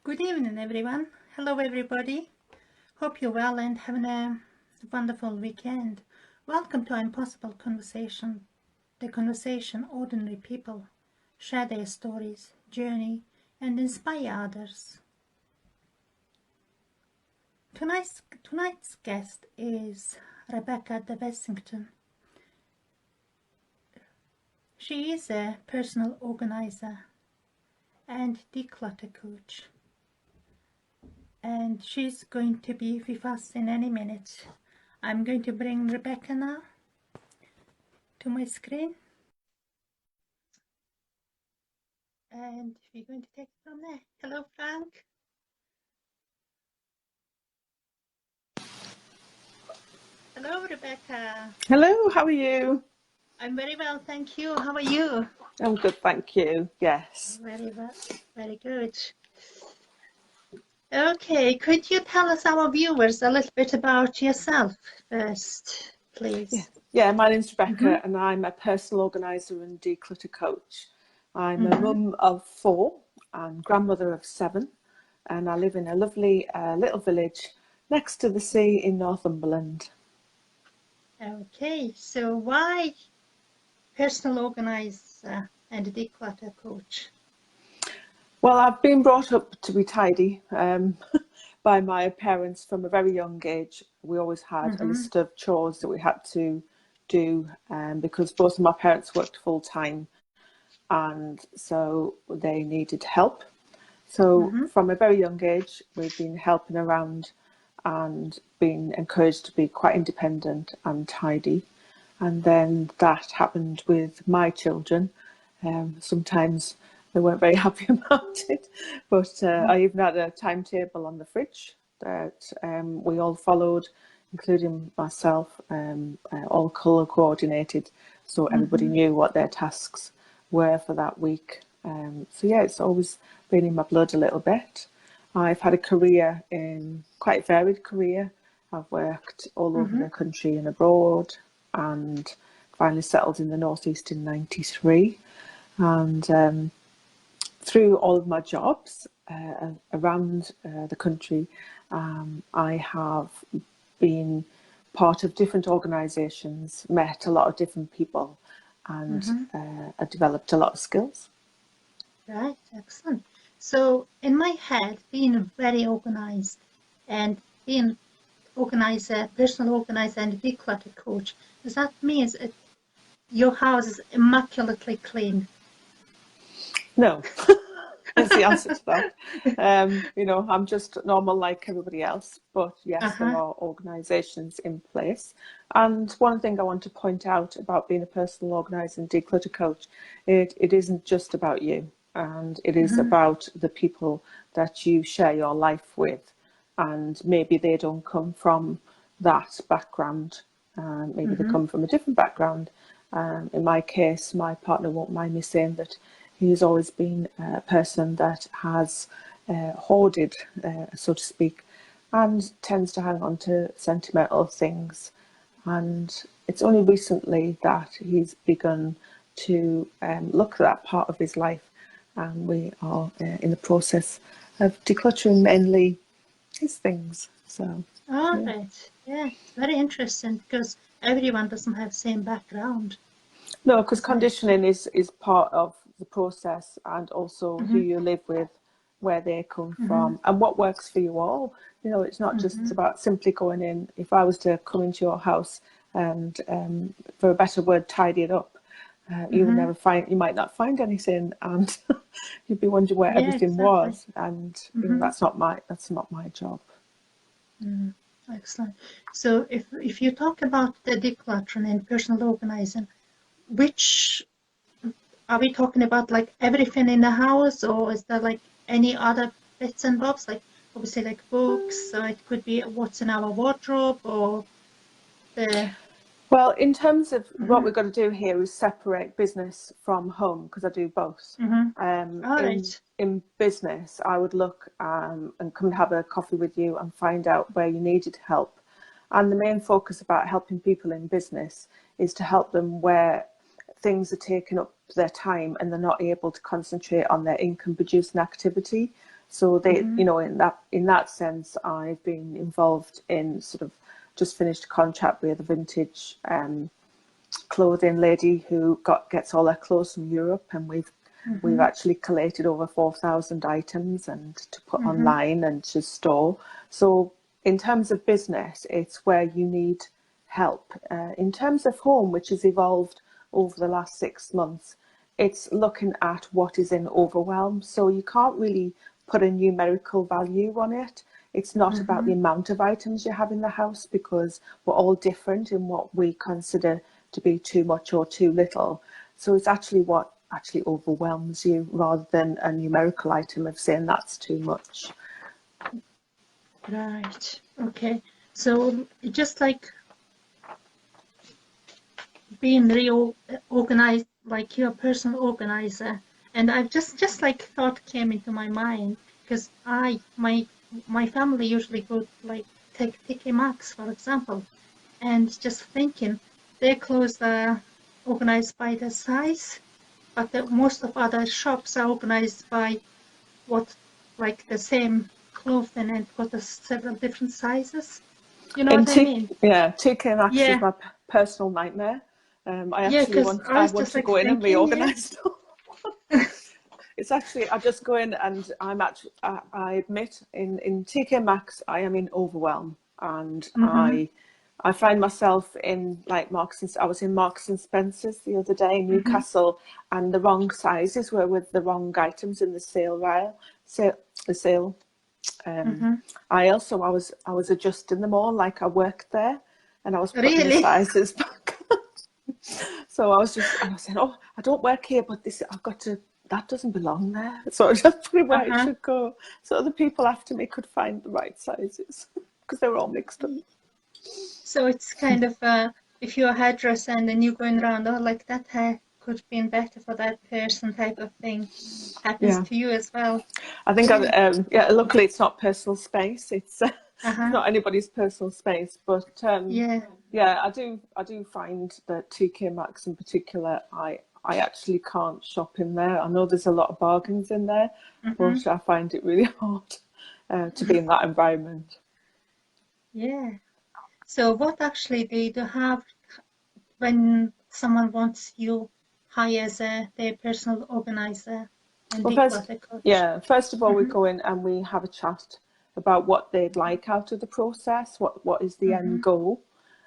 Good evening, everyone. Hello, everybody. Hope you're well and having a wonderful weekend. Welcome to ImPossible Conversation, the conversation ordinary people share their stories, journey, and inspire others. Tonight's guest is Rebecca DeWessington. She is a personal organizer and declutter coach, and she's going to be with us in any minute. I'm going to bring Rebecca now to my screen, and we're going to take it from there. Hello, Frank. Hello, Rebecca. Hello, how are you? I'm very well, thank you. How are you? I'm good, thank you. Yes. Very well, very good. Okay, could you tell us, our viewers, a little bit about yourself first, please? Yeah, my name's Rebecca and I'm a personal organiser and declutter coach. I'm a mum of 4 and grandmother of 7, and I live in a lovely little village next to the sea in Northumberland. Okay, so why personal organiser and declutter coach? Well, I've been brought up to be tidy by my parents from a very young age. We always had a list of chores that we had to do because both of my parents worked full time, and so they needed help. So from a very young age, we've been helping around and been encouraged to be quite independent and tidy. And then that happened with my children. Sometimes they weren't very happy about it, but I even had a timetable on the fridge that we all followed, including myself, all colour coordinated, so everybody knew what their tasks were for that week. So yeah, it's always been in my blood a little bit. I've had a career quite a varied career. I've worked all over the country and abroad, and finally settled in the Northeast in '93. And through all of my jobs around the country, I have been part of different organisations, met a lot of different people, and I developed a lot of skills. Right, excellent. So in my head, being very organized and being organizer, personal organizer and declutter coach, does that mean your house is immaculately clean? No, is the answer to that. You know, I'm just normal like everybody else, but yes, there are organisations in place. And one thing I want to point out about being a personal organiser and declutter coach, it isn't just about you, and it is about the people that you share your life with, and maybe they don't come from that background, maybe they come from a different background. In my case, my partner won't mind me saying that he's always been a person that has hoarded, so to speak, and tends to hang on to sentimental things. And it's only recently that he's begun to look at that part of his life, and we are in the process of decluttering mainly his things. So, Right, yeah, it's very interesting because everyone doesn't have the same background. No, because conditioning is part of the process, and also who you live with, where they come from, and what works for you all. You know, it's not just about simply going in. If I was to come into your house and, for a better word, tidy it up, you would never find. You might not find anything, and you'd be wondering where everything was. And you know, that's not my job. Excellent. So if you talk about the decluttering and personal organizing, which are we talking about, like everything in the house, or is there like any other bits and bobs, like obviously like books, so it could be what's in our wardrobe, or the... Well, in terms of what we've got to do here is separate business from home, because I do both. In business, I would look and come and have a coffee with you and find out where you needed help. And the main focus about helping people in business is to help them where things are taking up their time and they're not able to concentrate on their income producing activity. So they, you know, in that sense, I've been involved in sort of just finished a contract with a vintage clothing lady who gets all her clothes from Europe, and we've actually collated over 4,000 items and to put online and to store. So in terms of business, it's where you need help. In terms of home, which has evolved over the last 6 months, it's looking at what is in overwhelm. So you can't really put a numerical value on it. It's not about the amount of items you have in the house, because we're all different in what we consider to be too much or too little. So it's actually what actually overwhelms you, rather than a numerical item of saying that's too much. Right. Okay. So just like being organized, like you're a personal organizer, and I've just like thought came into my mind, because my family usually go like take TK Maxx, for example, and just thinking their clothes are organized by the size, but most of other shops are organized by what, like the same clothing and got several different sizes. You know what I mean? Yeah, TK Maxx is Yeah. my personal nightmare. I Yeah, actually because want I was just to like go in and thinking, reorganize stuff. It's actually, I just go in and I admit in TK Maxx I am in overwhelm, and I find myself in like I was in Marks and Spencer's the other day in Newcastle, and the wrong sizes were with the wrong items in the sale aisle. So the sale aisle. So I was adjusting them all like I worked there, and I was putting the really? sizes back. So I was saying, oh, I don't work here, but that doesn't belong there. So I just put it where it should go, so other people after me could find the right sizes, because they were all mixed up. So it's kind of if you're a hairdresser and then you're going around, oh, like that hair could have been better for that person type of thing happens Yeah, to you as well. I think luckily it's not personal space. It's Uh-huh. not anybody's personal space, but Yeah. yeah, I do find that TK Maxx in particular, I actually can't shop in there. I know there's a lot of bargains in there, but I find it really hard to be in that environment. Yeah. So what actually do you have when someone wants you hire as their personal organizer and Well, declutter coach? first of all, we go in and we have a chat about what they'd like out of the process. What is the end goal?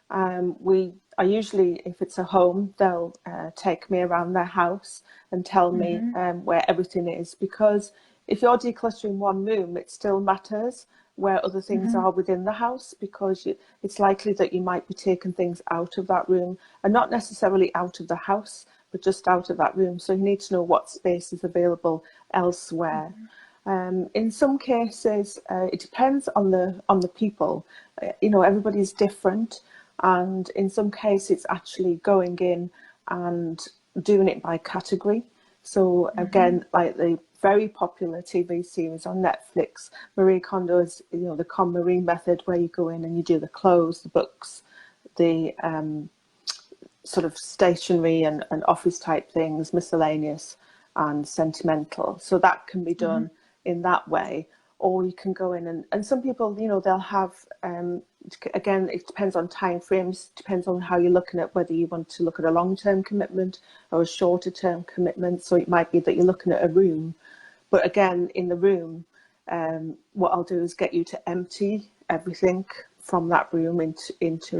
I usually, if it's a home, they'll take me around their house and tell me where everything is, because if you're decluttering one room, it still matters where other things are within the house, because it's likely that you might be taking things out of that room, and not necessarily out of the house, but just out of that room. So you need to know what space is available elsewhere. In some cases, it depends on the people. You know, everybody's different, and in some cases, it's actually going in and doing it by category. So again, like the very popular TV series on Netflix, Marie Kondo's, you know, the KonMari method, where you go in and you do the clothes, the books, the sort of stationery and office type things, miscellaneous and sentimental. So that can be done in that way. Or you can go in and some people, you know, they'll have, again, it depends on time frames, depends on how you're looking at whether you want to look at a long-term commitment or a shorter-term commitment. So it might be that you're looking at a room. But again, in the room, what I'll do is get you to empty everything from that room into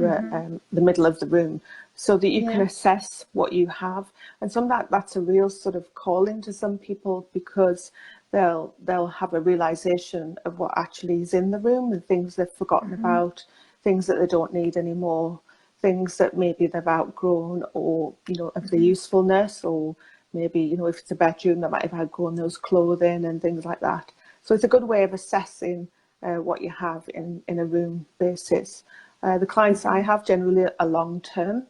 the middle of the room, so that you can assess what you have. And that's a real sort of calling to some people, because they'll have a realization of what actually is in the room, and things they've forgotten about, things that they don't need anymore, things that maybe they've outgrown, or, you know, of the usefulness, or maybe, you know, if it's a bedroom, they might have outgrown those clothing and things like that. So it's a good way of assessing what you have in a room basis. The clients I have generally are long term,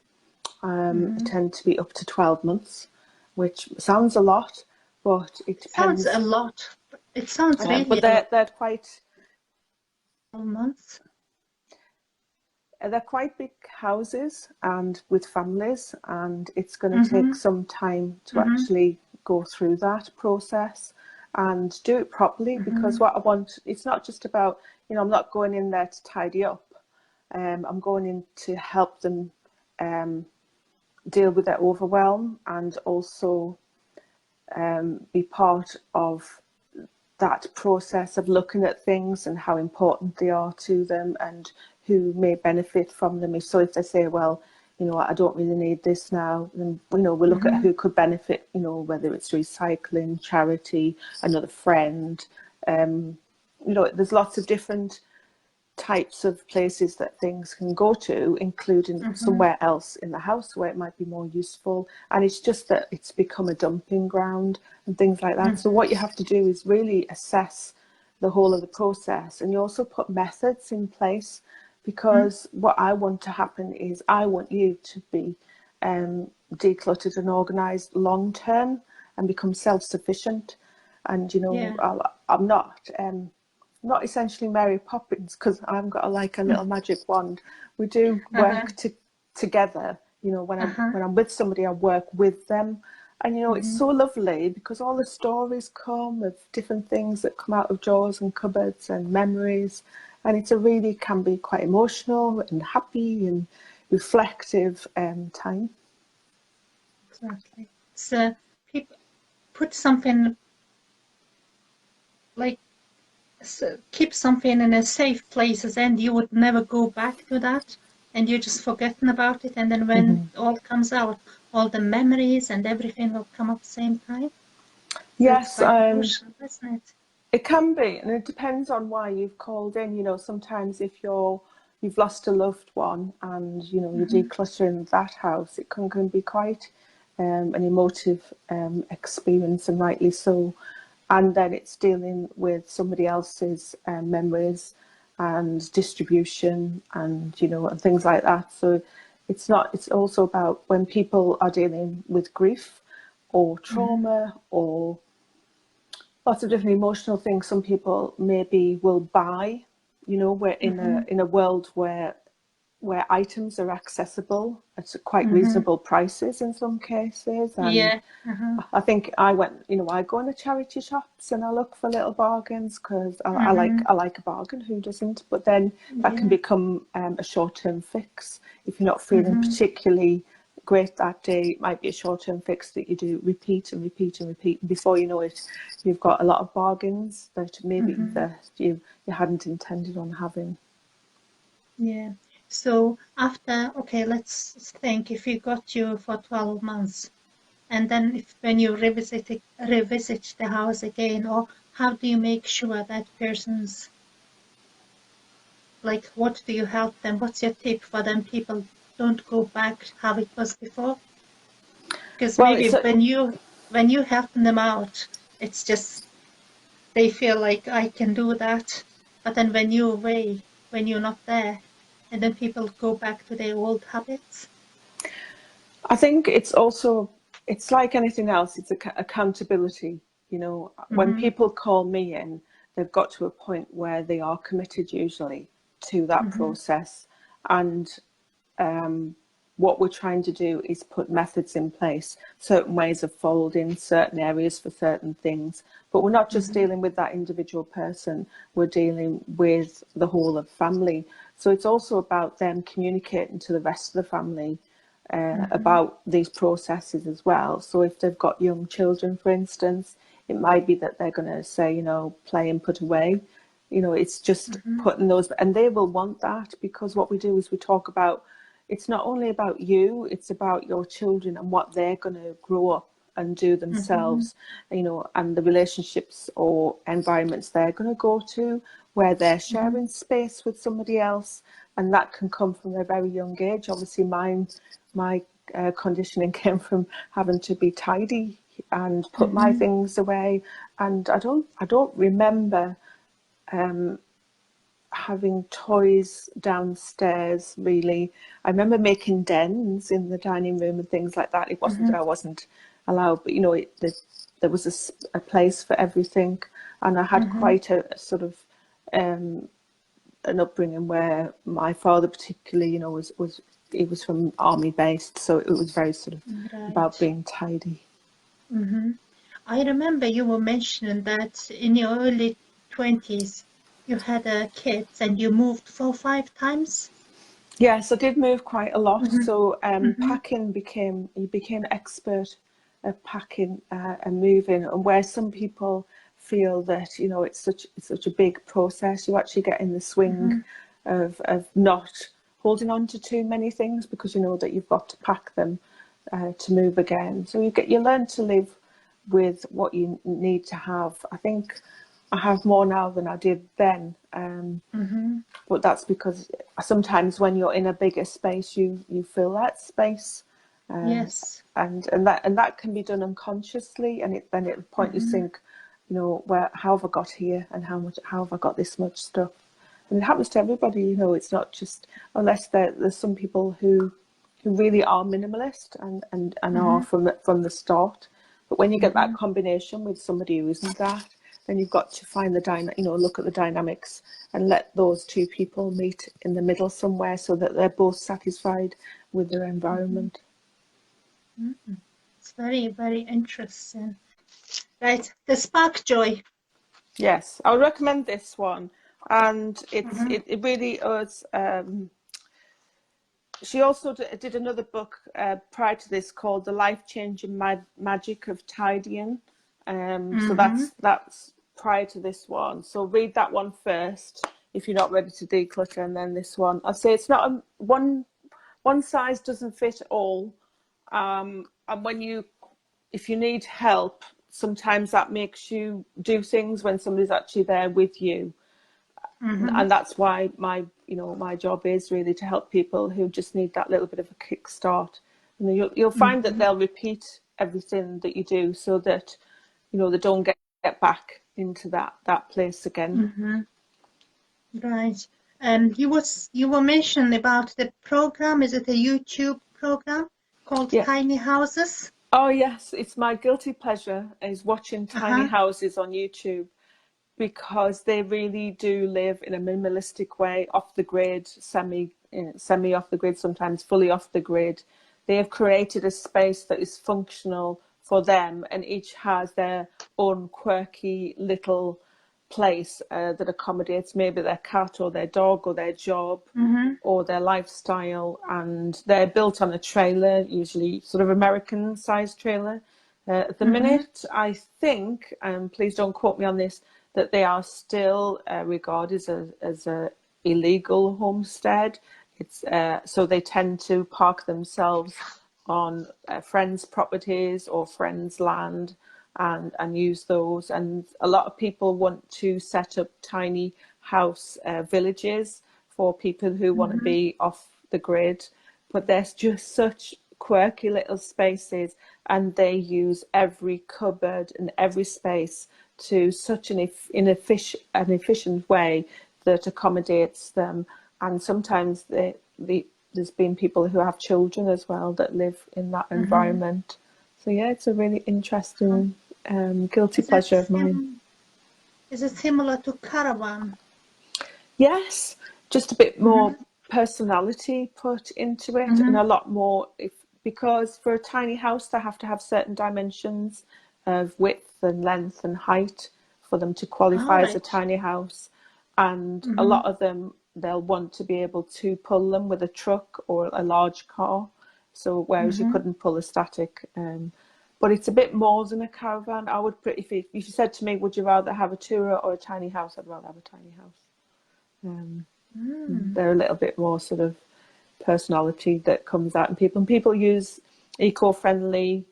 tend to be up to 12 months, which sounds a lot, but it Sounds depends. a lot. It sounds really But a lot. they're quite 12 months. they're quite big houses and with families, and it's going to take some time to actually go through that process. and do it properly, because what I want, it's not just about, you know, I'm not going in there to tidy up. I'm going in to help them deal with their overwhelm, and also be part of that process of looking at things and how important they are to them and who may benefit from them. So if they say, well, you know, I don't really need this now, then, you know, we look at who could benefit, you know, whether it's recycling, charity, another friend. You know, there's lots of different types of places that things can go to, including somewhere else in the house where it might be more useful. And it's just that it's become a dumping ground and things like that. So what you have to do is really assess the whole of the process, and you also put methods in place, because what I want to happen is I want you to be decluttered and organised long term and become self-sufficient. And, you know, I'm not essentially Mary Poppins, because I haven't got a little magic wand. We do work together. You know, when I'm with somebody, I work with them, and you know, it's so lovely because all the stories come of different things that come out of drawers and cupboards and memories, and it's a really can be quite emotional and happy and reflective time. Exactly. So people put something like, so keep something in a safe places, and you would never go back to that, and you're just forgetting about it, and then when it all comes out, all the memories and everything will come up at the same time. So it's Yes, quite emotional, isn't it? it can be, and it depends on why you've called in. You know, sometimes if you've lost a loved one and, you know, you're decluttering that house, it can be quite an emotive experience, and rightly so. And then it's dealing with somebody else's memories and distribution and, you know, and things like that. So it's also about when people are dealing with grief or trauma or lots of different emotional things. Some people maybe will buy, you know, we're in a world where items are accessible at quite reasonable prices in some cases. And I think I go into charity shops and I look for little bargains, because I like a bargain. Who doesn't? But then that can become a short-term fix. If you're not feeling particularly great that day, it might be a short-term fix that you do repeat and repeat and repeat. And before you know it, you've got a lot of bargains that maybe that you hadn't intended on having. Yeah. So after, okay, let's think, if you got you for 12 months, and then when you revisit the house again, or how do you make sure that person's, like, what do you help them? What's your tip for them? People don't go back how it was before. Because Well, maybe when you help them out, it's just they feel like I can do that. But then when you're away, when you're not there, and then people go back to their old habits. I think it's like anything else. It's accountability. You know, when people call me in, they've got to a point where they are committed usually to that process. And what we're trying to do is put methods in place, certain ways of folding, certain areas for certain things. But we're not just dealing with that individual person, we're dealing with the whole of family. So it's also about them communicating to the rest of the family about these processes as well. So if they've got young children, for instance, it might be that they're going to say, you know, play and put away. You know, it's just putting those, and they will want that, because what we do is we talk about, it's not only about you, it's about your children and what they're going to grow up and do themselves, you know, and the relationships or environments they're going to go to, where they're sharing space with somebody else. And that can come from a very young age. Obviously, my conditioning came from having to be tidy and put my things away. And I don't remember having toys downstairs, really. I remember making dens in the dining room and things like that. It wasn't that I wasn't allowed, but, you know, there was a place for everything. And I had quite a sort of an upbringing where my father particularly, you know, he was from army based, so it was very sort of about being tidy. I remember you were mentioning that in your early 20s you had kids and you moved 4 or 5 times. Yes, I did move quite a lot. Mm-hmm. So Mm-hmm. packing you became expert at packing and moving. And where some people feel that, you know, it's such a big process, you actually get in the swing of not holding on to too many things because you know that you've got to pack them to move again. So you learn to live with what you need to have. I think I have more now than I did then. Mm-hmm. But that's because sometimes when you're in a bigger space, you fill that space, Yes. and that can be done unconsciously, and then at the point you Mm-hmm. think, you know, where how have I got here, and how have I got this much stuff, and it happens to everybody. You know, it's not just unless there's some people who really are minimalist and are Mm-hmm. from the start. But when you get that combination with somebody who isn't that, then you've got to find look at the dynamics and let those two people meet in the middle somewhere so that they're both satisfied with their environment. Mm-hmm. It's very, very interesting. Right, the Spark Joy. Yes, I would recommend this one, and Mm-hmm. it really is. She also did another book prior to this called The Life-Changing Magic of Tidying. So Mm-hmm. that's prior to this one. So read that one first if you're not ready to declutter, and then this one. I'd say it's not one size doesn't fit all. And if you need help, sometimes that makes you do things when somebody's actually there with you. Mm-hmm. And that's why my job is really to help people who just need that little bit of a kickstart. And you'll find that they'll repeat everything that you do, so that they don't get back into that place again. Mm-hmm. Right. You were mentioning about the program. Is it a YouTube program called Yeah. Tiny Houses? Oh yes, it's my guilty pleasure is watching tiny Uh-huh. houses on YouTube, because they really do live in a minimalistic way, off the grid, semi off the grid, sometimes fully off the grid. They have created a space that is functional for them, and each has their own quirky little place that accommodates maybe their cat or their dog or their job Mm-hmm. or their lifestyle, and they're built on a trailer, usually sort of American sized trailer. At the Mm-hmm. minute, I think, and please don't quote me on this, that they are still regarded as a illegal homestead. It's so they tend to park themselves on friends' properties or friends' land and use those. And a lot of people want to set up tiny house villages for people who want to be off the grid, but there's just such quirky little spaces, and they use every cupboard and every space to such an efficient way that accommodates them. And sometimes there's been people who have children as well that live in that Mm-hmm. environment. So yeah, it's a really interesting guilty Is it pleasure of mine. is it similar to Caravan? Yes, just a bit more Mm-hmm. personality put into it, and Mm-hmm. a lot more because for a tiny house they have to have certain dimensions of width and length and height for them to All qualify as a right. tiny house. And a Mm-hmm. lot of them, they'll want to be able to pull them with a truck or a large car. So whereas you Mm-hmm. couldn't pull a static, but it's a bit more than a caravan. I would, if you said to me, would you rather have a tourer or a tiny house? I'd rather have a tiny house. Mm. They're a little bit more sort of personality that comes out in people, and people use eco-friendly,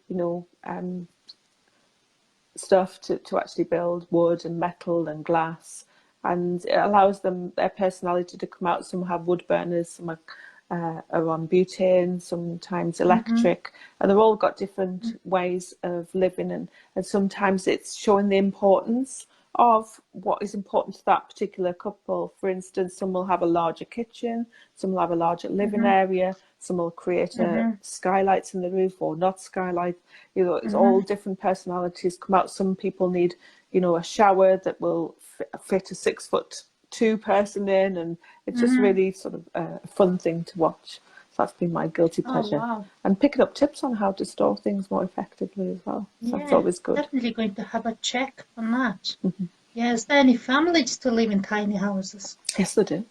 stuff to actually build, wood and metal and glass, and it allows them their personality to come out. Some have wood burners, some are on butane, sometimes Mm-hmm. electric, and they've all got different ways of living, and sometimes it's showing the importance of what is important to that particular couple. For instance, some will have a larger kitchen, some will have a larger living Mm-hmm. area, some will create a Mm-hmm. skylights in the roof or not skylight. It's all Mm-hmm. different personalities come out. Some people need, a shower that will fit a 6'2" person in, and it's just Mm-hmm. really sort of a fun thing to watch. So that's been my guilty Oh, pleasure. wow. And picking up tips on how to store things more effectively as well. So that's Yeah, always good. definitely going to have a check on that. Mm-hmm. Yeah, is there any families to live in tiny houses? Yes, they do.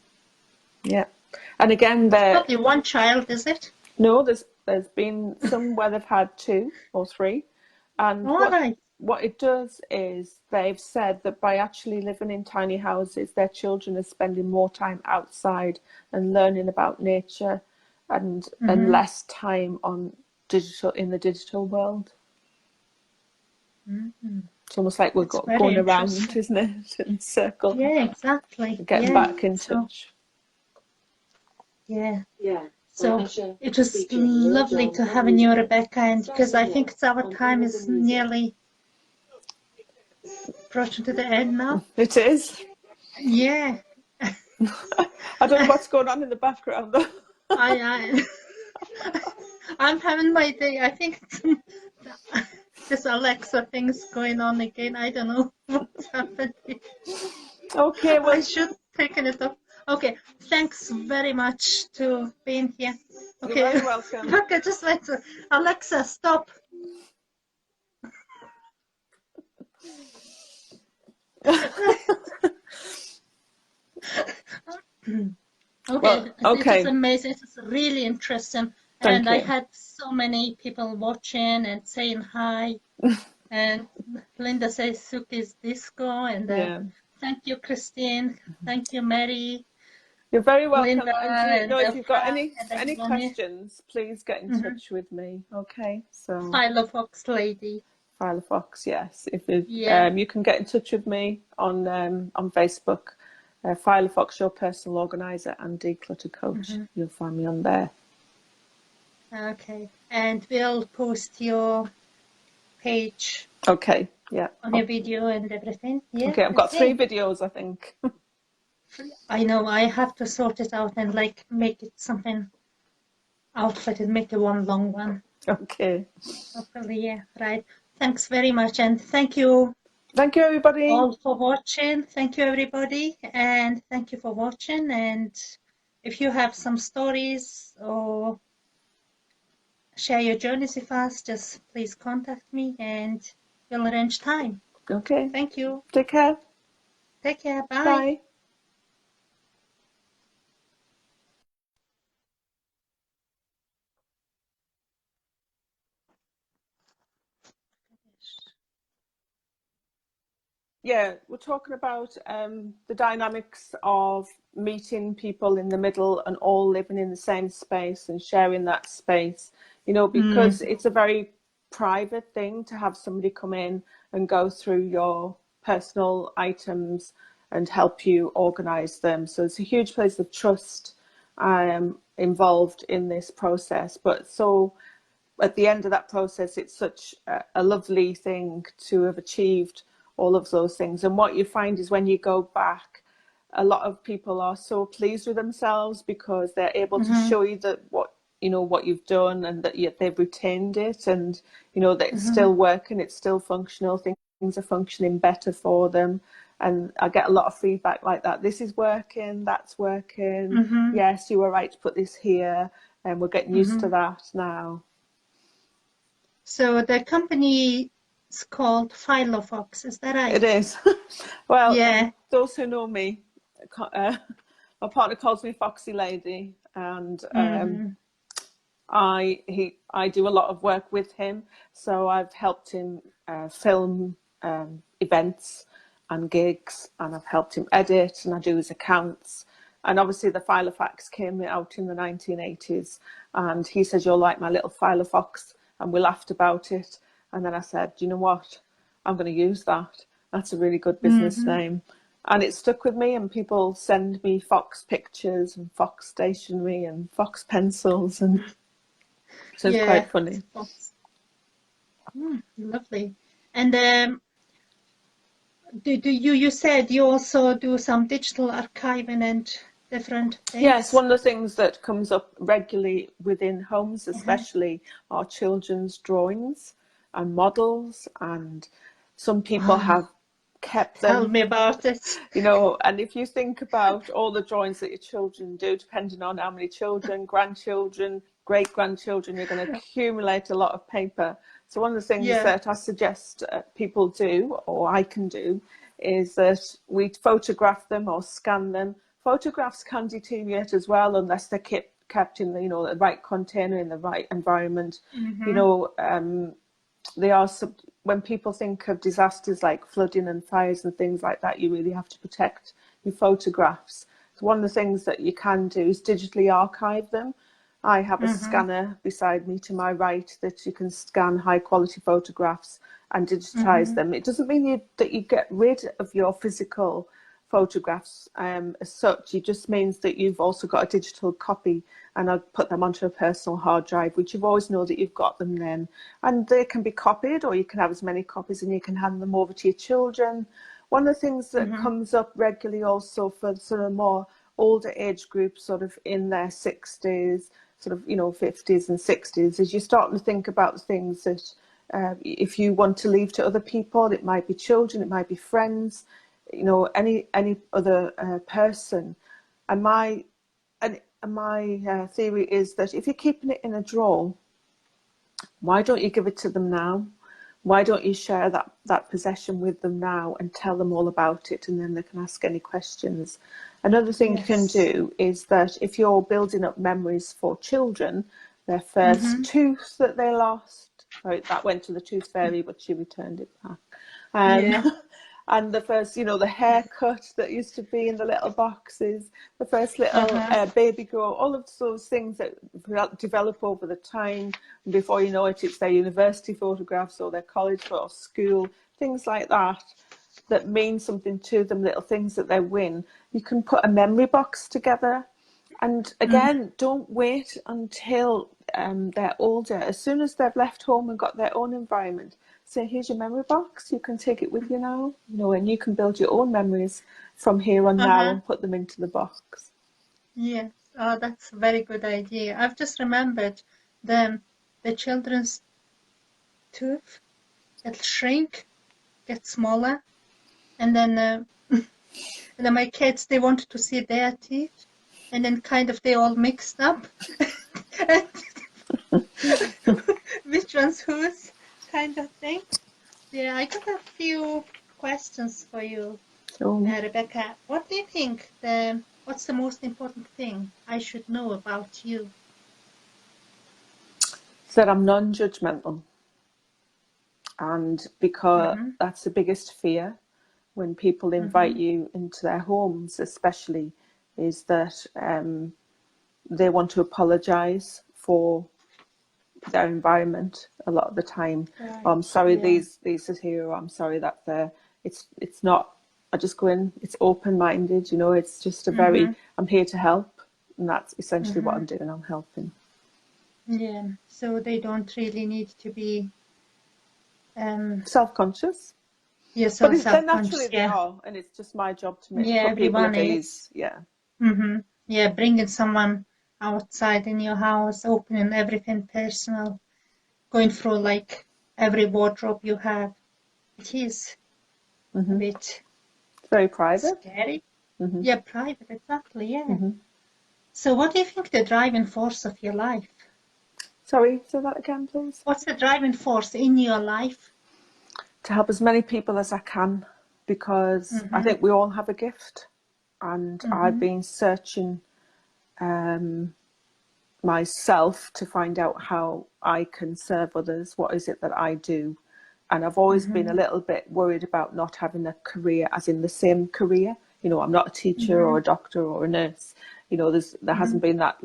Yeah. And again, Probably one child, is it? no, there's been some where they've had 2 or 3. And All right. what it does is they've said that by actually living in tiny houses, their children are spending more time outside and learning about nature and less time on in the digital world. It's almost like we're going around, isn't it, in a circle? Yeah, exactly. Getting back in touch. Yeah. Yeah. So it was lovely to have you, Rebecca, and because I think our time is nearly approaching to the end now. It is. Yeah. I don't know what's going on in the background though. I'm having my day. I think this Alexa thing's going on again. I don't know what's happening. Okay, well, I should take it off. Okay, thanks very much to being here. Okay, you're very welcome. Look, I just went to Alexa, stop. Okay, okay. It was amazing. It was really interesting. Thank you. I had so many people watching and saying hi. And Linda says Suki's disco. And thank you, Christine. Thank you, Mary. You're very welcome. Linda, and if you've got any questions, please get in touch with me. Okay. So Filofox lady. Filofox, yes. If you can get in touch with me on Facebook. Filofox, your personal organizer, and Declutter Coach. You'll find me on there. Okay, and we'll post your page. Okay, yeah. On your video and everything. Yeah. Okay, I've got 3 videos, I think. I know. I have to sort it out and make it something outfitted, make it one long one. Okay. Hopefully, yeah. Right. Thanks very much, and thank you. Thank you, everybody. All for watching. Thank you, everybody, and thank you for watching. And if you have some stories or share your journeys with us, just please contact me and we'll arrange time. Okay. Thank you. Take care. Take care. Bye. Bye. Yeah, we're talking about the dynamics of meeting people in the middle and all living in the same space and sharing that space, you know, because it's a very private thing to have somebody come in and go through your personal items and help you organize them. So it's a huge place of trust involved in this process. But so at the end of that process, it's such a lovely thing to have achieved all of those things. And what you find is when you go back, a lot of people are so pleased with themselves because they're able to show you that what you've done and that they've retained it, and that it's still working, it's still functional, things are functioning better for them. And I get a lot of feedback like that. This is working, that's working. Yes, you were right to put this here, and we're getting used to that now. So the company is called Filofox, is that right? It is. Well, yeah. Those who know me, my partner calls me Foxy Lady, and I do a lot of work with him. So I've helped him film events and gigs, and I've helped him edit, and I do his accounts. And obviously the Filofax came out in the 1980s, and he says, "You're like my little Filofox," and we laughed about it. And then I said, "You know what? I'm going to use that. That's a really good business name." And it stuck with me, and people send me Fox pictures and Fox stationery and Fox pencils, and so it's quite funny. Lovely. And you said you also do some digital archiving and different things? Yes, one of the things that comes up regularly within homes especially are children's drawings and models, and some people have kept Tell them. me about it. You know, and if you think about all the drawings that your children do, depending on how many children, grandchildren, great-grandchildren, you're going to accumulate a lot of paper. So one of the things Yeah. that I suggest people do, or I can do, is that we photograph them or scan them. Photographs can deteriorate as well unless they're kept in the, you know, the right container in the right environment. You know, they are when people think of disasters like flooding and fires and things like that, you really have to protect your photographs. So one of the things that you can do is digitally archive them. I have a scanner beside me to my right that you can scan high quality photographs and digitize them. It doesn't mean that you get rid of your physical photographs as such. It just means that you've also got a digital copy, and I'll put them onto a personal hard drive, which you always know that you've got them then. And they can be copied, or you can have as many copies and you can hand them over to your children. One of the things that comes up regularly also for sort of more older age groups, sort of in their 60s, sort of, you know, 50s and 60s, is you're starting to think about things that if you want to leave to other people, it might be children, it might be friends, you know, any other person. And my theory is that if you're keeping it in a drawer, why don't you give it to them now? Why don't you share that possession with them now and tell them all about it, and then they can ask any questions? Another thing you can do is that if you're building up memories for children, their first tooth that they lost, sorry, that went to the tooth fairy, but she returned it back. And the first, you know, the haircut that used to be in the little boxes, the first little baby grow, all of those things that develop over the time. And before you know it, it's their university photographs or their college or school, things like that, that mean something to them, little things that they win. You can put a memory box together. And again, don't wait until they're older. As soon as they've left home and got their own environment, say, here's your memory box, you can take it with you now, you know, and you can build your own memories from here on now and put them into the box. Yes, oh, that's a very good idea. I've just remembered the children's tooth, it'll shrink, get smaller, and then and then my kids, they wanted to see their teeth, and then kind of they all mixed up. Which one's whose, kind of thing. Yeah, I got a few questions for you, Rebecca. What do you think what's the most important thing I should know about you? That I'm non-judgmental, and because that's the biggest fear when people invite you into their homes, especially, is that they want to apologize for their environment a lot of the time. Right. Oh, I'm sorry, these are here, or I'm sorry that there. It's not. I just go in. It's open-minded, you know. It's just a very. I'm here to help, and that's essentially what I'm doing. I'm helping. Yeah. So they don't really need to be self-conscious. Yeah, so but then naturally they are, and it's just my job to make put people at ease. Yeah. Yeah, bringing someone outside in your house, opening everything personal, going through like every wardrobe you have. It is a bit very private. Scary. Yeah, private, exactly, yeah. So what do you think the driving force of your life? Sorry, say that again, please. What's the driving force in your life? To help as many people as I can, because I think we all have a gift, and I've been searching myself to find out how I can serve others. What is it that I do? And I've always been a little bit worried about not having a career, as in the same career. You know, I'm not a teacher or a doctor or a nurse. You know, there hasn't been that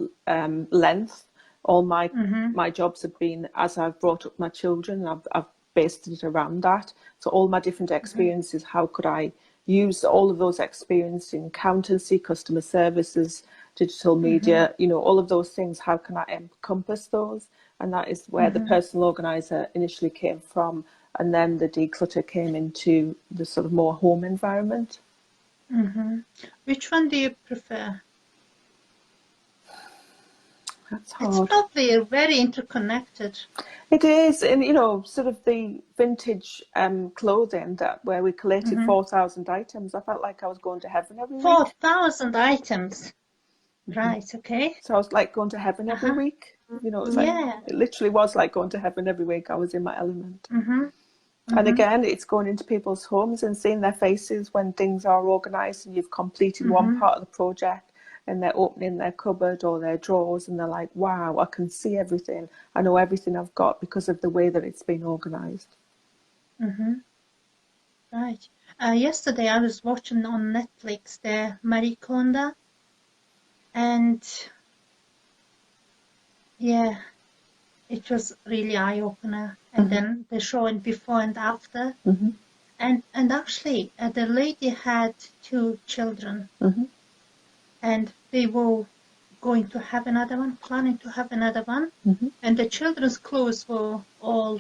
length. All my jobs have been as I've brought up my children. I've based it around that. So all my different experiences, how could I use all of those experiences in accountancy, customer services, digital media, you know, all of those things, how can I encompass those? And that is where the personal organizer initially came from. And then the declutter came into the sort of more home environment. Which one do you prefer? That's It's hard. probably very interconnected. It is, and you know, sort of the vintage clothing that where we collated 4,000 items. I felt like I was going to heaven every week. 4,000 items. Right, okay. So I was like going to heaven every Uh-huh. week. You know, it's like Yeah. it literally was like going to heaven every week. I was in my element. Mm-hmm. And Mm-hmm. again, it's going into people's homes and seeing their faces when things are organised and you've completed one Mm-hmm. part of the project, and they're opening their cupboard or their drawers and they're like, wow, I can see everything. I know everything I've got because of the way that it's been organised. Mm-hmm. Right. Yesterday I was watching on Netflix the Marie Kondo, and yeah, it was really eye-opener. And then they showing before and after. Mm-hmm. And actually, the lady had 2 children, Mm-hmm. and they were going to have another one, planning to have another one. Mm-hmm. And the children's clothes were all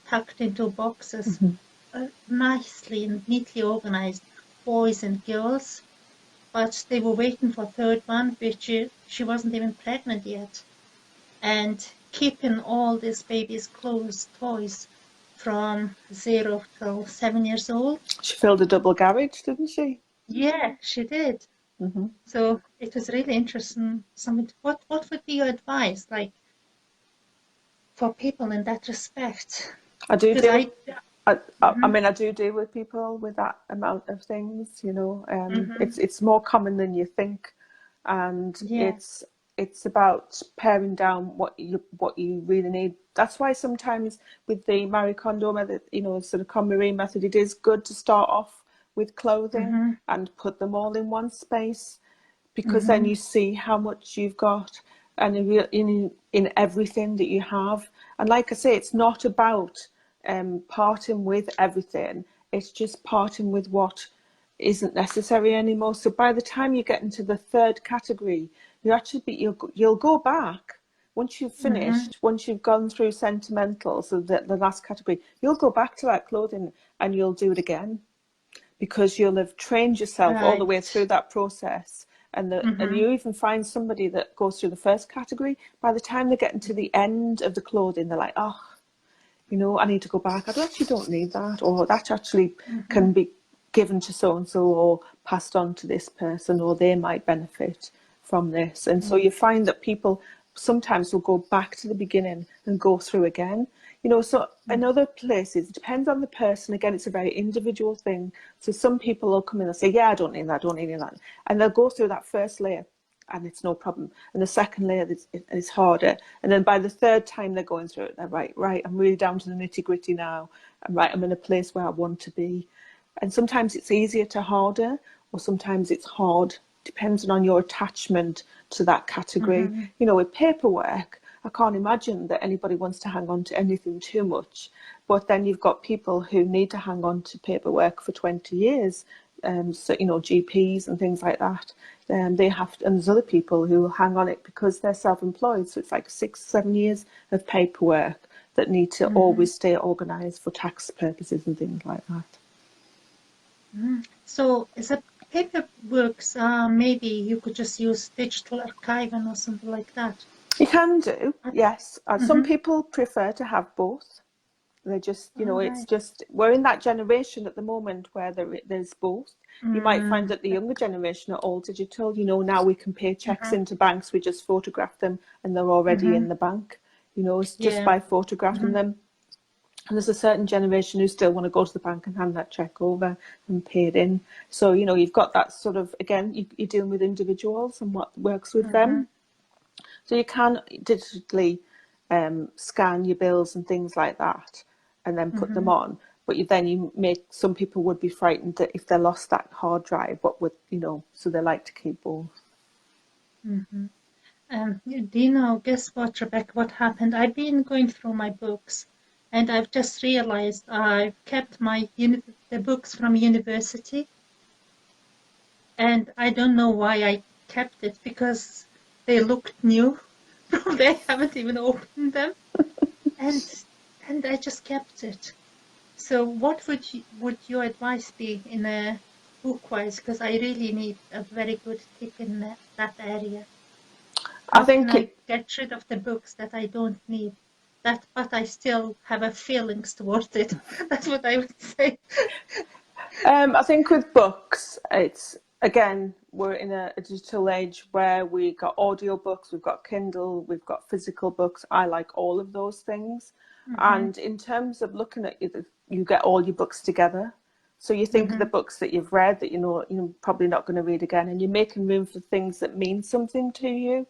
tucked into boxes, nicely and neatly organized, boys and girls. But they were waiting for a third one, which she wasn't even pregnant yet. And keeping all these babies' clothes, toys, from 0 till 7 years old. She filled a double garage, didn't she? Yeah, she did. Mm-hmm. So it was really interesting. What would be your advice, like, for people in that respect? I do Because deal. I Mhm. mean, I do deal with people with that amount of things. You know, Mhm. it's more common than you think, and Yeah. it's about paring down what you really need. That's why sometimes with the Marie Kondo method, you know, sort of KonMari method, it is good to start off with clothing Mhm. and put them all in one space, because then Mhm. you see how much you've got and in everything that you have. And like I say, it's not about parting with everything. It's just parting with what isn't necessary anymore. So by the time you get into the third category, you'll go back. Once you've Mhm. finished, once you've gone through sentimental, so the last category, you'll go back to that clothing and you'll do it again, because you'll have trained yourself all the way through Right. that process. And Mhm. you even find somebody that goes through the first category, by the time they get into the end of the clothing, they're like, oh, you know, I need to go back. I actually don't need that, or that actually can Mhm. be given to so and so or passed on to this person, or they might benefit from this. And so Mm. you find that people sometimes will go back to the beginning and go through again. You know, so in other places, it depends on the person. Again, it's a very individual thing. So some people will come in and say, yeah, I don't need that, I don't need that. And they'll go through that first layer and it's no problem. And the second layer is harder. And then by the third time they're going through it, they're right, I'm really down to the nitty gritty now. I'm in a place where I want to be. And sometimes it's easier to harder, or sometimes it's hard, depending on your attachment to that category. Mhm. You know, with paperwork, I can't imagine that anybody wants to hang on to anything too much. But then you've got people who need to hang on to paperwork for 20 years. So, you know, GPs and things like that. They have to, and there's other people who will hang on it because they're self-employed. So it's like 6-7 years of paperwork that need to Mhm. always stay organised for tax purposes and things like that. Mhm. So is it paperworks? Maybe you could just use digital archiving or something like that. You can do, yes. Some Mhm. people prefer to have both. They just, you know, All it's right. just, we're in that generation at the moment where there's both. You might find that the younger generation are all digital. You know, now we can pay checks Mhm. into banks, we just photograph them and they're already in Mhm. the bank, you know, it's just Yeah. by photographing Mhm. them. And there's a certain generation who still want to go to the bank and hand that check over and pay it in. So, you know, you've got that sort of, again, you're dealing with individuals and what works with Mhm. them. So you can digitally scan your bills and things like that and then put them Mhm. on. But you make, some people would be frightened that if they lost that hard drive, what would, you know, so they like to keep both. Mhm. Do you know, guess what, Rebecca, what happened? I've been going through my books, and I've just realized I've kept the books from university, and I don't know why I kept it, because they looked new. Probably I haven't even opened them, and I just kept it. So what would your advice be in a book-wise? Because I really need a very good tip in that area. How think can I get rid of the books that I don't need? But I still have a feelings towards it. That's what I would say. I think with books, it's again, we're in a digital age where we got audiobooks, we've got Kindle, we've got physical books. I like all of those things. And in terms of looking at it, you get all your books together. So you think of the books that you've read that you're probably not going to read again, and you're making room for things that mean something to you.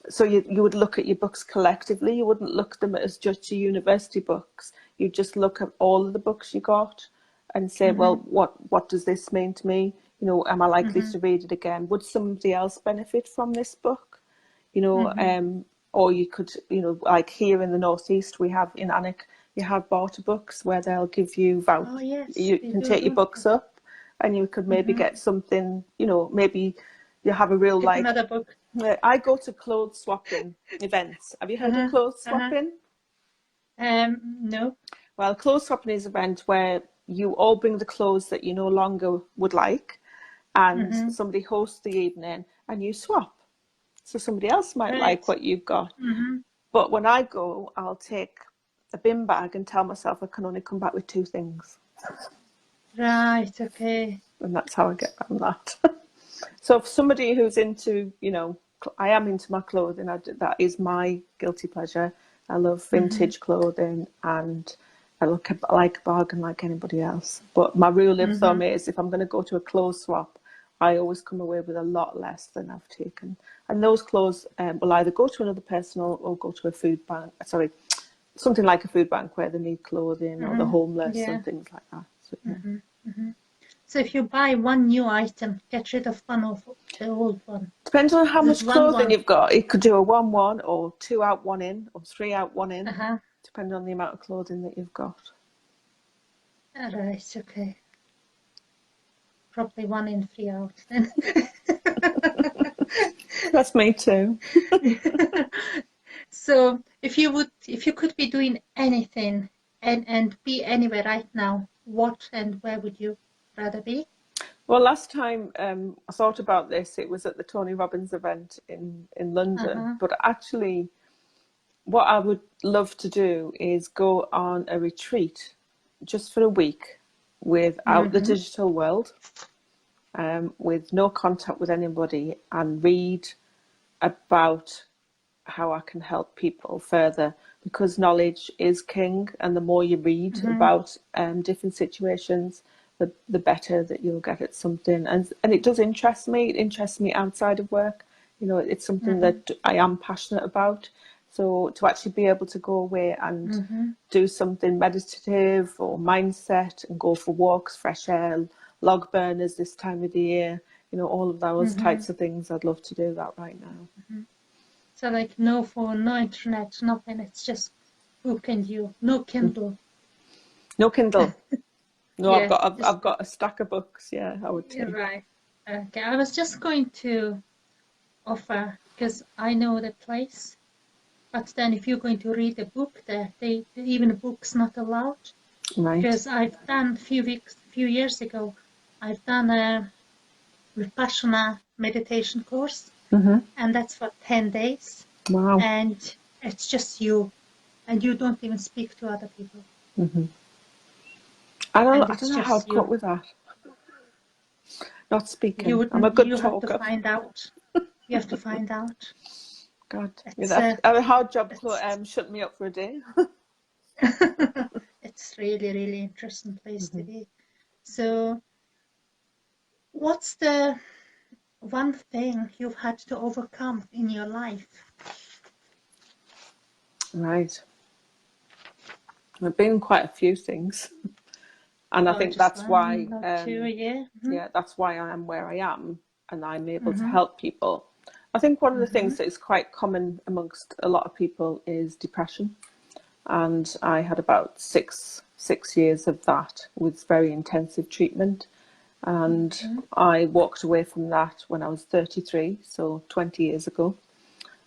So you would look at your books collectively. You wouldn't look at them as just your university books. You just look at all of the books you got and say, well, what does this mean to me? Am I likely to read it again? Would somebody else benefit from this book? Or you could, like here in the Northeast, we have in Alnwick, you have barter books where they'll give you vouchers. Oh, yes, You can take your books up and you could maybe get something, maybe you have a real Get another book. I go to clothes swapping events. Have you heard of clothes swapping? No. Well, clothes swapping is an event where you all bring the clothes that you no longer would like, and somebody hosts the evening and you swap. So somebody else might like what you've got. But when I go, I'll take a bin bag and tell myself I can only come back with 2 things. Right, okay. And that's how I get around that. So if somebody who's into, I am into my clothing, that is my guilty pleasure. I love vintage clothing, and I like a bargain like anybody else. But my rule of thumb is if I'm going to go to a clothes swap, I always come away with a lot less than I've taken. And those clothes will either go to another person or go to a food bank. Sorry, something like a food bank where they need clothing or the homeless and things like that. So, yeah. So if you buy one new item, get rid of one of the old one. Depends on how much clothing 1-1. you've got. It could do a 1-1 or 2 out, 1 in, or 3 out, 1 in, depending on the amount of clothing that you've got. Right, okay. Probably 1 in, 3 out then. That's me too. So if you could be doing anything and be anywhere right now, what and where would you rather be? Well, last time I thought about this, it was at the Tony Robbins event in London. But actually, what I would love to do is go on a retreat just for a week without the digital world, with no contact with anybody, and read about how I can help people further, because knowledge is king, and the more you read about different situations, the better that you'll get at something. And it does interest me. It interests me outside of work. It's something that I am passionate about. So to actually be able to go away and do something meditative or mindset and go for walks, fresh air, log burners this time of the year, all of those types of things, I'd love to do that right now. So like no phone, no internet, nothing. It's just book and you. No Kindle. No Kindle. No, Yeah, I've got a stack of books. Yeah, I would take. Right. Okay. I was just going to offer, because I know the place, but then if you're going to read a book there, even a book's not allowed. Right. Because I've done few years ago, I've done a Vipassana meditation course, and that's for 10 days. Wow. And it's just you, and you don't even speak to other people. I don't know how I'd cope with that. Not speaking. I'm a good talker. You have to find out. You have to find out. God, I have a hard job shutting me up for a day. It's really, really interesting place to be. So, what's the one thing you've had to overcome in your life? Right. I've been quite a few things. And I think that's why, that's why I am where I am, and I'm able to help people. I think one of the things that is quite common amongst a lot of people is depression. And I had about six years of that with very intensive treatment. And I walked away from that when I was 33, so 20 years ago.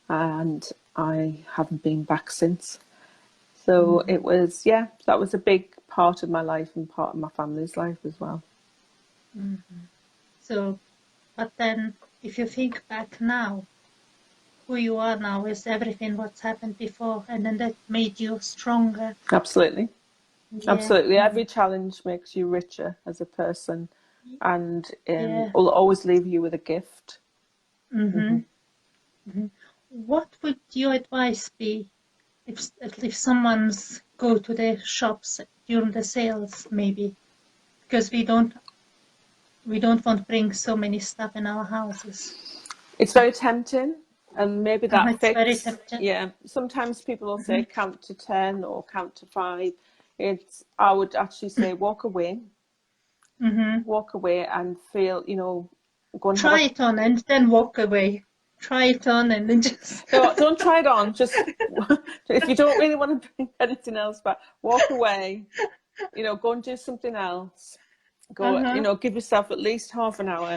And I haven't been back since. So it was, that was a big part of my life and part of my family's life as well. So, but then if you think back now, who you are now is everything what's happened before, and then that made you stronger. Absolutely. Yeah. Absolutely. Every challenge makes you richer as a person, and Yeah. will always leave you with a gift. What would your advice be if someone's go to the shops during the sales, maybe? Because we don't want to bring so many stuff in our houses. It's very tempting, and maybe that It's very fits. tempting. Yeah, sometimes people will say count to 10 or count to 5. I would actually say walk away. Walk away and feel, go and Try it on and then walk away. Try it on and then just... No, don't try it on. Just if you don't really want to bring anything else back, walk away. Go and do something else. Go, give yourself at least half an hour.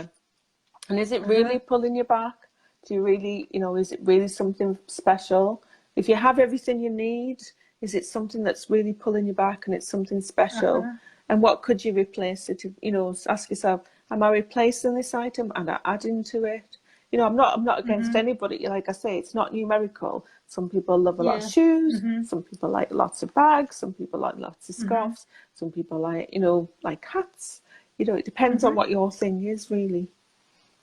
And is it really pulling you back? Do you really, is it really something special? If you have everything you need, is it something that's really pulling you back and it's something special? And what could you replace it? Ask yourself, am I replacing this item and I adding to it? I'm not against anybody. Like I say, it's not numerical. Some people love a lot of shoes. Some people like lots of bags. Some people like lots of scarves. Some people like hats. It depends on what your thing is, really.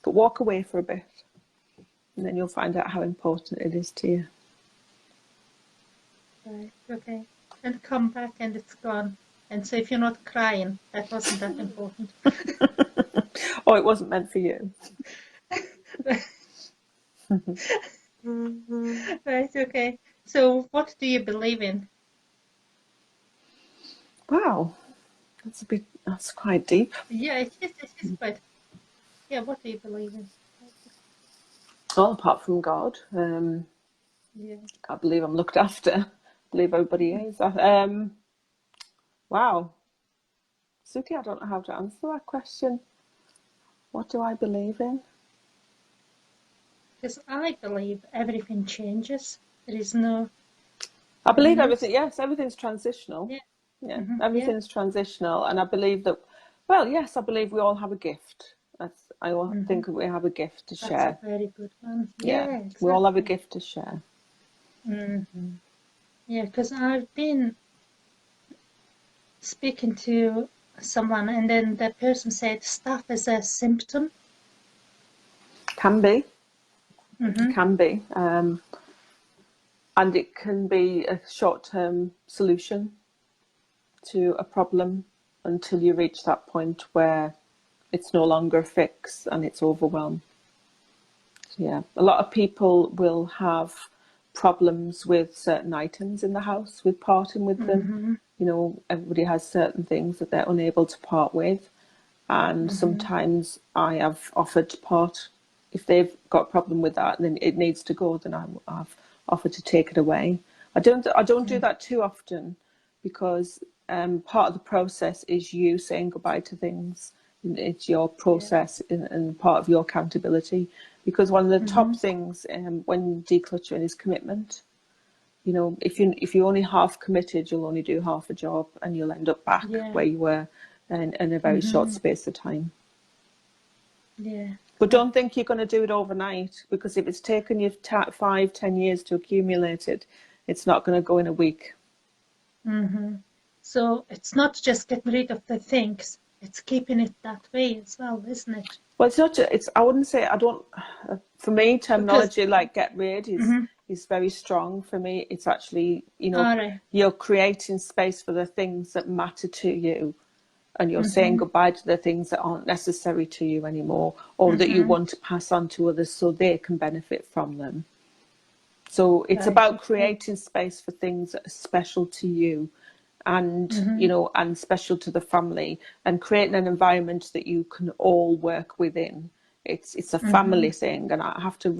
But walk away for a bit, and then you'll find out how important it is to you. Right, okay. And come back and it's gone. And so if you're not crying, that wasn't that important. Oh, it wasn't meant for you. Right, okay. So what do you believe in? Wow, that's quite deep. Yeah, it is quite... Yeah, what do you believe in? Well, apart from God, Yeah. I believe I'm looked after. I believe everybody is. Wow. Suki, I don't know how to answer that question. What do I believe in? Because I believe everything changes. There is no... I believe everything, yes, everything's transitional. Yeah. Everything's transitional. And I believe that, well, yes, I believe we all have a gift. I think we have a gift to share. That's a very good one. Yeah, exactly. We all have a gift to share. Yeah, because I've been speaking to someone and then the person said stuff is a symptom. Can be. It can be. And it can be a short-term solution to a problem until you reach that point where it's no longer a fix and it's overwhelm. So, yeah, a lot of people will have problems with certain items in the house, with parting with them. Everybody has certain things that they're unable to part with. And sometimes I have offered to part. If they've got a problem with that, then it needs to go, then I've offered to take it away. I don't do that too often, because part of the process is you saying goodbye to things. It's your process and part of your accountability. Because one of the top things when decluttering is commitment. If you're only half committed, you'll only do half a job, and you'll end up back where you were in a very short space of time. Yeah. But don't think you're going to do it overnight, because if it's taken you 5-10 years to accumulate it, it's not going to go in a week. So it's not just getting rid of the things, it's keeping it that way as well, isn't it? Well, it's not. I wouldn't say. I don't. For me, terminology like get rid is very strong. For me, it's actually you're creating space for the things that matter to you, and you're saying goodbye to the things that aren't necessary to you anymore, or that you want to pass on to others so they can benefit from them. So it's about creating space for things that are special to you, and and special to the family, and creating an environment that you can all work within. It's a family thing, and I have to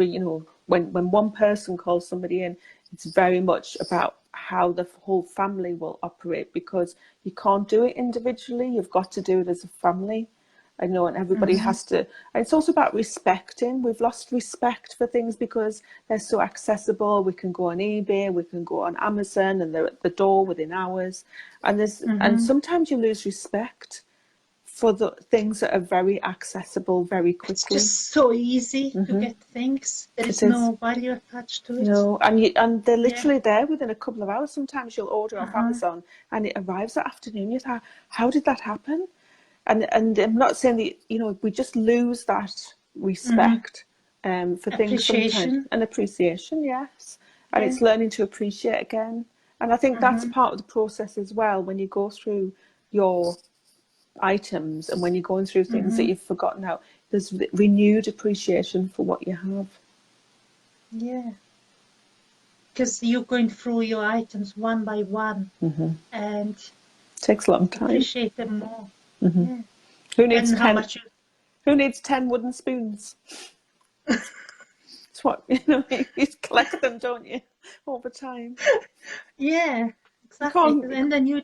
when one person calls somebody in, it's very much about how the whole family will operate, because you can't do it individually. You've got to do it as a family. I know, and everybody has to. And it's also about respecting. We've lost respect for things because they're so accessible. We can go on eBay, we can go on Amazon, and they're at the door within hours. And and sometimes you lose respect for the things that are very accessible very It's quickly. just so easy to get things. There is It is. no value attached to it. No, and they're literally there within a couple of hours. Sometimes you'll order off Uh-huh. Amazon and it arrives that afternoon. You thought, how did that happen? And I'm not saying that, you know, we just lose that respect for things sometimes. Appreciation. And appreciation, yes. And Yeah. it's learning to appreciate again. And I think that's part of the process as well, when you go through your items and when you're going through things that you've forgotten out, there's renewed appreciation for what you have. Yeah. Because you're going through your items one by one and It takes a long time. appreciate them more. Yeah. Who needs And 10? how much Who needs 10 wooden spoons? It's what, you know, you collect them, don't you, over time? Yeah, exactly. can't- And then you,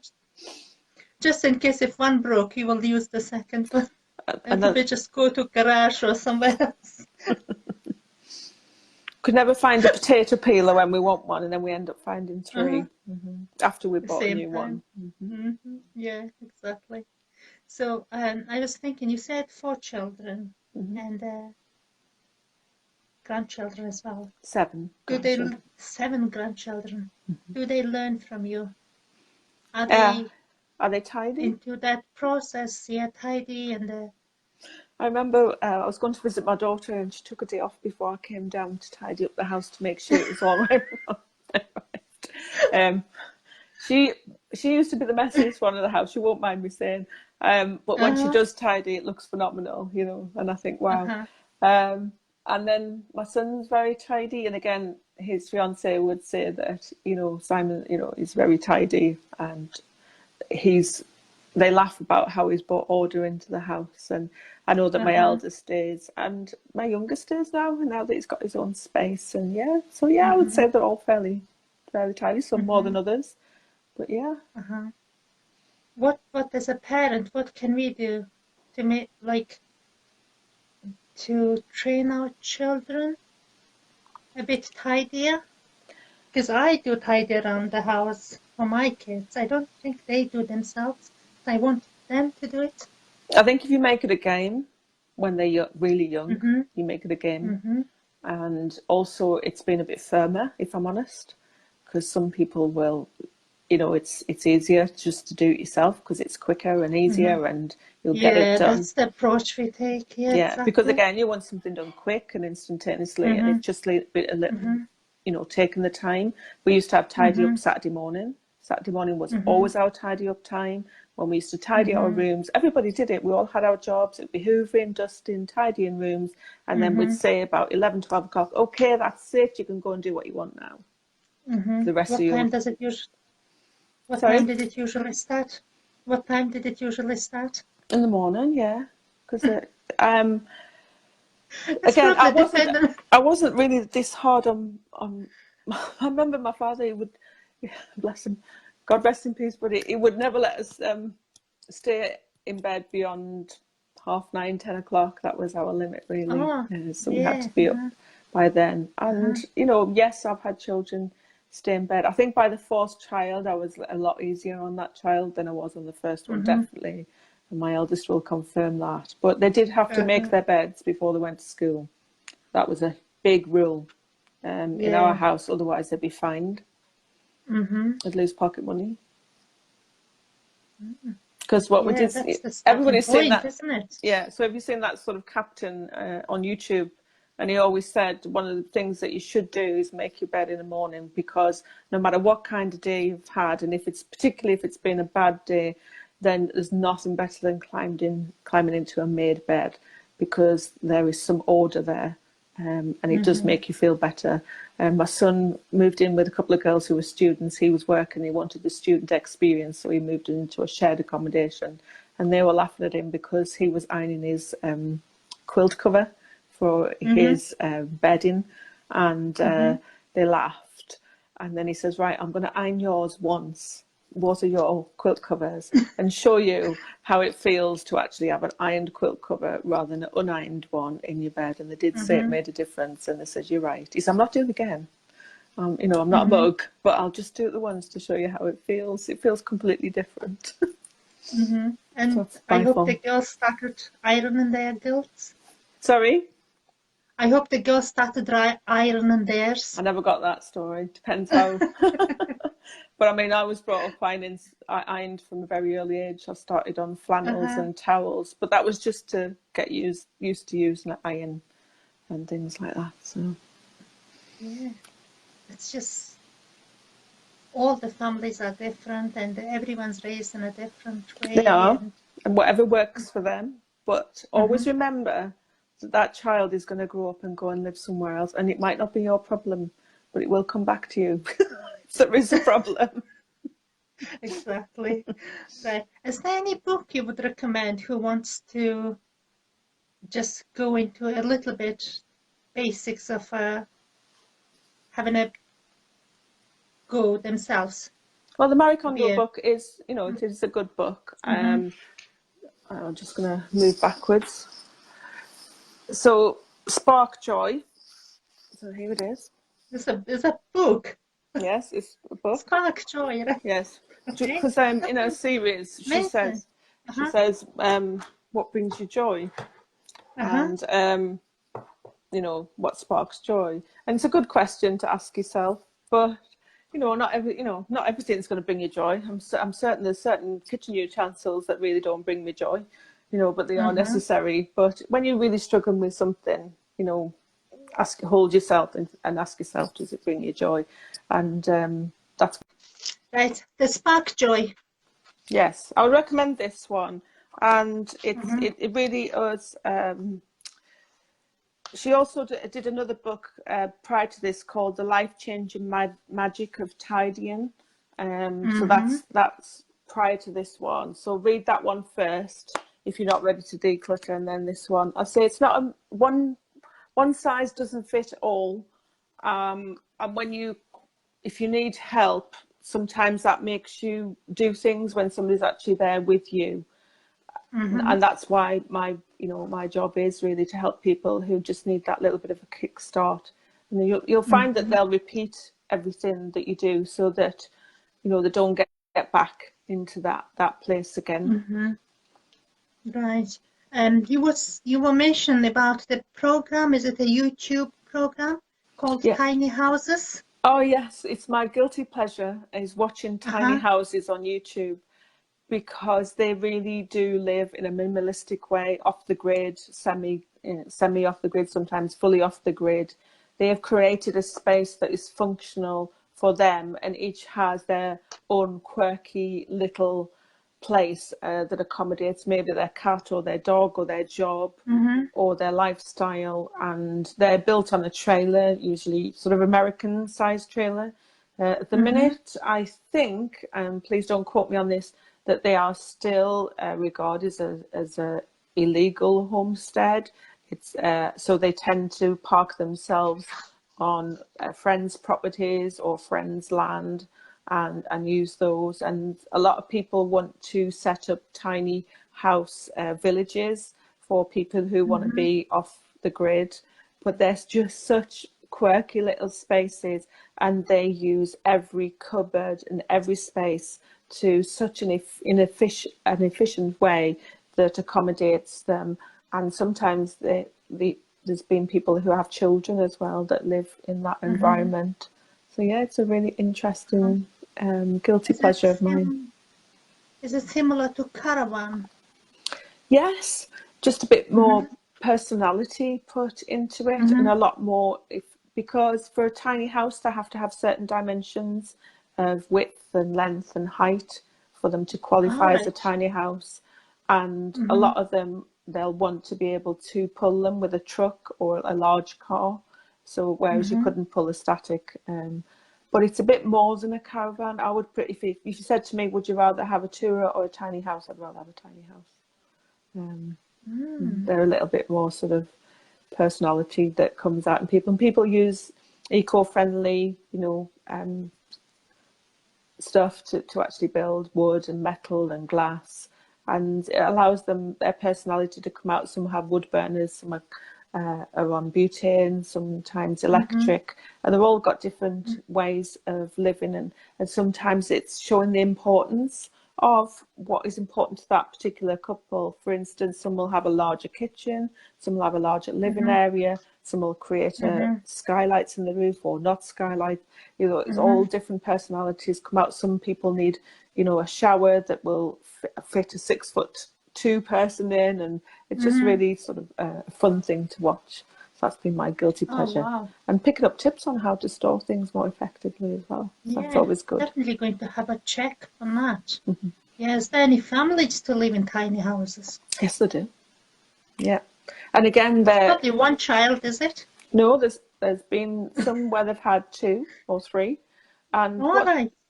just in case if one broke, you will use the second one. And And probably just go to garage or somewhere else. could never find a potato peeler when we want one, and then we end up finding 3 after we bought a new one. Yeah, exactly. So I was thinking, you said 4 children and grandchildren as well. 7 Do they grandchildren. 7 grandchildren? Do they learn from you? Are they tidy? into that process? Yeah, tidy and. I remember I was going to visit my daughter and she took a day off before I came down to tidy up the house to make sure it was all right. She used to be the messiest one in the house, she won't mind me saying. But when she does tidy, it looks phenomenal, you know, and I think, wow. And then my son's very tidy, and again, his fiance would say that, you know, Simon, you know, is very tidy, and they laugh about how he's brought order into the house. And I know that my eldest stays and my youngest stays now that he's got his own space. And I would say they're all fairly tidy, some more than others, but yeah. What as a parent, what can we do to make, like, to train our children a bit tidier? Because I do tidy around the house for my kids. I don't think they do themselves. I want them to do it. I think if you make it a game when they're really young, you make it a game. And also it's been a bit firmer, if I'm honest, because some people will, you know, it's easier just to do it yourself because it's quicker and easier and you'll get it done. That's the approach we take. Yeah, exactly. Because again, you want something done quick and instantaneously, and it's just a little, you know, taking the time. We used to have tidy up Saturday morning. Saturday morning was always our tidy up time. When we used to tidy our rooms, everybody did it. We all had our jobs. It'd be hoovering, dusting, tidying rooms, and then we'd say about 11, 12 o'clock, okay, that's it. You can go and do what you want now. The rest of you. What time does it usually? What time did it usually start? What time did it usually start? In the morning, yeah. Because again, I wasn't really this hard on. I remember my father. He would, bless him, God rest in peace, but he would never let us stay in bed beyond 9:30, 10 o'clock. That was our limit, really. So we had to be up by then. And you know, yes, I've had children stay in bed. I think by the 4th child, I was a lot easier on that child than I was on the first one, definitely. And my eldest will confirm that. But they did have to make their beds before they went to school. That was a big rule in our house. Otherwise, they'd be fined. They'd lose pocket money. Because what we did, everybody's seen that, isn't it? Yeah. So have you seen that sort of captain on YouTube? And he always said one of the things that you should do is make your bed in the morning, because no matter what kind of day you've had, and particularly if it's been a bad day, then there's nothing better than climbing into a made bed, because there is some order there, and it does make you feel better. My son moved in with a couple of girls who were students. He was working, he wanted the student experience, so he moved into a shared accommodation, and they were laughing at him because he was ironing his quilt cover for his bedding, and they laughed. And then he says, right, I'm going to iron yours once. What are your quilt covers? And show you how it feels to actually have an ironed quilt cover rather than an unironed one in your bed. And they did say it made a difference. And they said, you're right. He said, I'm not doing it again. You know, I'm not a mug, but I'll just do it the once to show you how it feels. It feels completely different. And So it's I my hope the fault. girls started ironing their guilts. Sorry? I hope the girls started ironing theirs. I never got that story. Depends how. But I mean, I was brought up ironing. I ironed from a very early age. I started on flannels Uh-huh. and towels, but that was just to get used to using an iron and things like that. So Yeah, it's just all the families are different and everyone's raised in a different they way. are, and whatever works for them. But always Mhm. remember that that child is going to grow up and go and live somewhere else, and it might not be your problem, but it will come back to you if there is a problem. Exactly. Right. Is there any book you would recommend who wants to just go into a little bit basics of having a go themselves? Well, the Marie Kondo Yeah. book is, you know, it is a good book. Mm-hmm. I'm just going to move backwards. So, Spark Joy. So here it is. It's a book. Yes, it's a book. Spark Joy, right? Yes, Okay. because in her series, Amazing. she Uh-huh. says, what brings you joy, Uh-huh. and you know, what sparks joy. And it's a good question to ask yourself. But you know, not everything's going to bring you joy. I'm certain there's certain kitchen utensils that really don't bring me joy, you know, but they are Mm-hmm. necessary. But when you're really struggling with something, you know, hold yourself and ask yourself, does it bring you joy? And that's Right. The Spark Joy. yes, I would recommend this one. And Mm-hmm. it really is. She also did another book prior to this called The Life-Changing Magic of Tidying. So Mm-hmm. that's prior to this one. So read that one first if you're not ready to declutter, and then this one. I say it's not one size doesn't fit all. And if you need help, sometimes that makes you do things when somebody's actually there with you. Mm-hmm. And that's why my job is really to help people who just need that little bit of a kickstart. And you'll find that Mm-hmm. they'll repeat everything that you do, so that they don't get back into that place again. Mm-hmm. Right. You were mentioning about the program. Is it a YouTube program called Yeah. Tiny Houses? Oh yes, it's my guilty pleasure is watching tiny Uh-huh. houses on YouTube, because they really do live in a minimalistic way, off the grid, semi off the grid, sometimes fully off the grid. They have created a space that is functional for them, and each has their own quirky little place that accommodates maybe their cat or their dog or their job Mm-hmm. or their lifestyle. And they're built on a trailer, usually sort of American sized trailer. At the Mm-hmm. minute, I think, and please don't quote me on this, that they are still regarded as a illegal homestead. It's so they tend to park themselves on friends' properties or friends' land, and use those. And a lot of people want to set up tiny house villages for people who want to Mm-hmm. be off the grid, but there's just such quirky little spaces, and they use every cupboard and every space to such an efficient way that accommodates them. And sometimes there's been people who have children as well that live in that Mm-hmm. environment. So yeah, it's a really interesting guilty Is it pleasure of mine. is it similar to Caravan? Yes, just a bit Mm-hmm. more personality put into it, and Mm-hmm. a lot more because for a tiny house they have to have certain dimensions of width and length and height for them to All qualify as a right. tiny house. And a Mm-hmm. lot of them, they'll want to be able to pull them with a truck or a large car. So whereas you Mm-hmm. couldn't pull a static, but it's a bit more than a caravan. I would, if you said to me, would you rather have a tourer or a tiny house? I'd rather have a tiny house. Mm. They're a little bit more sort of personality that comes out in people, and people use eco-friendly, stuff to actually build, wood and metal and glass, and it allows them their personality to come out. Some have wood burners, some are on butane, sometimes Mm-hmm. electric, and they've all got different ways of living, and sometimes it's showing the importance of what is important to that particular couple. For instance, some will have a larger kitchen, some will have a larger living area, some will create skylights in the roof or not skylight. You know, it's all different personalities come out. Some people need, you know, a shower that will fit a 6'2" person in, and it's just really sort of a fun thing to watch. So that's been my guilty pleasure. Oh, wow. And picking up tips on how to store things more effectively as well. So that's always good. Definitely going to have a check on that. Yeah, is there any families still live in tiny houses? Yes, they do. Yeah. And again, Probably one child, is it? No, there's been some where they've had 2 or 3. And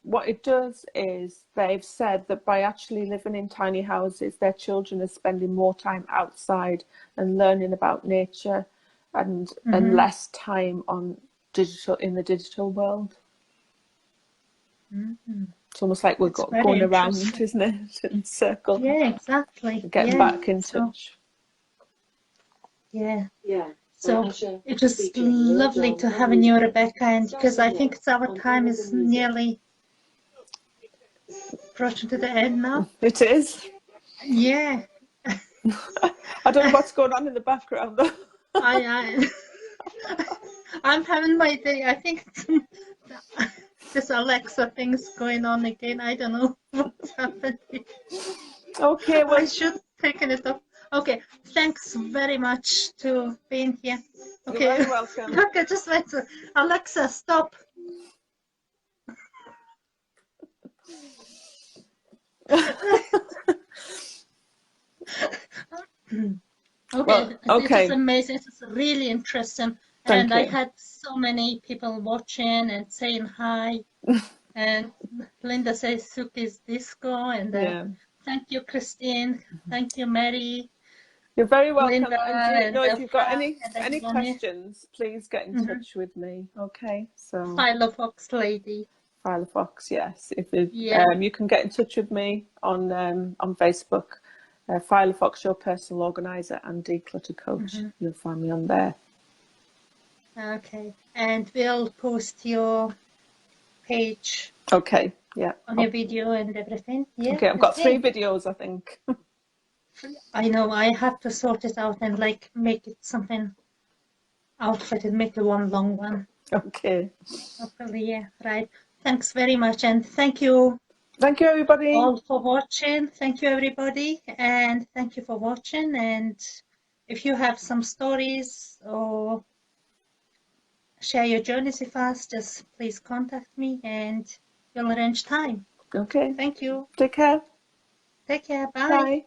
what it does is they've said that by actually living in tiny houses, their children are spending more time outside and learning about nature and less time on in the digital world. It's almost like we're going around, isn't it, in a circle? Yeah, exactly. Getting back in touch. Yeah. So it was lovely to have you, Rebecca, and because I think our time is nearly approaching to the end now. It is. Yeah. I don't know what's going on in the background though. I'm having my day. I think this Alexa thing's going on again. I don't know what's happening. Okay, well, I should take it off. Okay, thanks very much to being here. Okay, you're very welcome. Okay, just wait. Alexa, stop. Okay, okay. It was amazing. It was really interesting. Thank you. I had so many people watching and saying hi. And Linda says Suki's disco. And thank you, Christine. Thank you, Mary. You're very welcome. Linda, and if you've got any questions, please get in touch with me. Okay. So Filofox lady. Filofox, yes. If you can get in touch with me on Facebook. Filofox, your personal organizer, and Declutter Coach. You'll find me on there. Okay, and we'll post your page. Okay, yeah. On your video and everything. Yeah. Okay, I've got 3 videos, I think. I know. I have to sort it out and like make it something outfit and make it one long one. Okay. Hopefully, yeah. Right. Thanks very much, and thank you. Thank you, everybody. All for watching. Thank you, everybody, and thank you for watching. And if you have some stories or share your journeys with us, just please contact me and we'll arrange time. Okay. Thank you. Take care. Take care. Bye. Bye.